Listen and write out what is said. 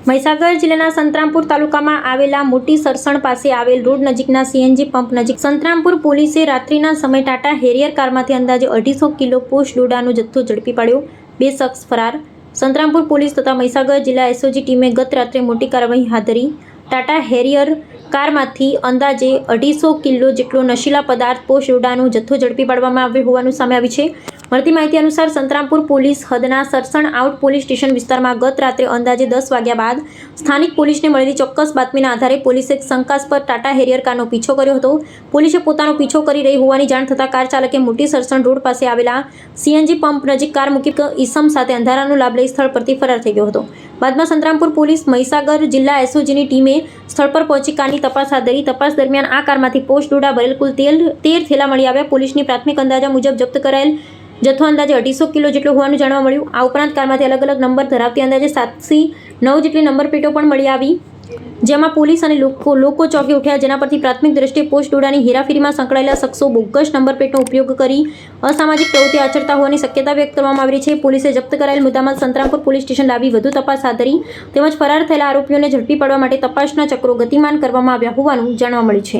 મહીસાગર જિલ્લાના સંતરામપુર તાલુકામાં આવેલા મોટી સરસણ પાસે આવેલ રોડ નજીકના સીએનજી પંપ નજીક સંતરામપુર પોલીસે રાત્રિના સમયે ટાટા હેરિયર કારમાંથી અંદાજે 250 કિલો પોસ્ટ ડોડાનો જથ્થો ઝડપી પાડ્યો. 2 શખ્સ ફરાર. સંતરામપુર પોલીસ તથા મહીસાગર જિલ્લા એસઓજી ટીમે ગત રાત્રે મોટી કાર્યવાહી હાથ ધરી. ટાટા હેરિયર કારમાંથી અંદાજે 250 કિલો જેટલો નશીલા પદાર્થ પોસ્ટ ડોડાનો જથ્થો ઝડપી પાડવામાં આવ્યો હોવાનું સામે આવ્યું છે. મળતી માહિતી અનુસાર સંતરામપુર પોલીસ હદના સરસણ આઉટ પોલીસ સ્ટેશન વિસ્તારમાં ગત રાત્રે અંદાજે 10 વાગ્યા બાદ સ્થાનિક પોલીસને મળેલી ચોક્કસ બાતમીના આધારે પોલીસે એક શંકાસ્પદ ટાટા હેરિયર કારનો પીછો કર્યો હતો. પોલીસે પોતાનો પીછો કરી રહી હોવાની જાણ થતાં કાર ચાલકે મોટી સરસણ રોડ પાસે આવેલા સીએનજી પંપ નજીક કાર મૂકી ઈસમ સાથે અંધારાનો લાભ લઈ સ્થળ પરથી ફરાર થઈ ગયો હતો. બાદમાં સંતરામપુર પોલીસ મહીસાગર જિલ્લા એસઓજીની ટીમે સ્થળ પર પહોંચી કારની તપાસ હાથ ધરી. તપાસ દરમિયાન આ કારમાંથી પોસ્ટ ડોડા ભરેલ કુલ 13 થેલા મળી આવ્યા. પોલીસની પ્રાથમિક અંદાજા મુજબ જપ્ત કરાયેલ જથ્થો અંદાજે 250 કિલો જેટલો હોવાનું જાણવા મળ્યું. આ ઉપરાંત કારમાંથી અલગ અલગ નંબર ધરાવતી અંદાજે 7 થી 9 જેટલી નંબર પ્લેટો પણ મળી આવી, જેમાં પોલીસ અને લોકો ચોંકી ઉઠ્યા. જેના પરથી પ્રાથમિક દ્રષ્ટિએ પોસ્ટ ડોડાની હેરાફેરીમાં સંકળાયેલા શખ્સો બોગસ નંબર પ્લેટનો ઉપયોગ કરી અસામાજિક પ્રવૃત્તિ આચરતા હોવાની શક્યતા વ્યક્ત કરવામાં આવી રહી છે. પોલીસે જપ્ત કરાયેલ મુદ્દામાલ સંતરામપુર પોલીસ સ્ટેશન લાવી વધુ તપાસ હાથ ધરી તેમજ ફરાર થયેલા આરોપીઓને ઝડપી પાડવા માટે તપાસના ચક્રો ગતિમાન કરવામાં આવ્યા હોવાનું જાણવા મળ્યું છે.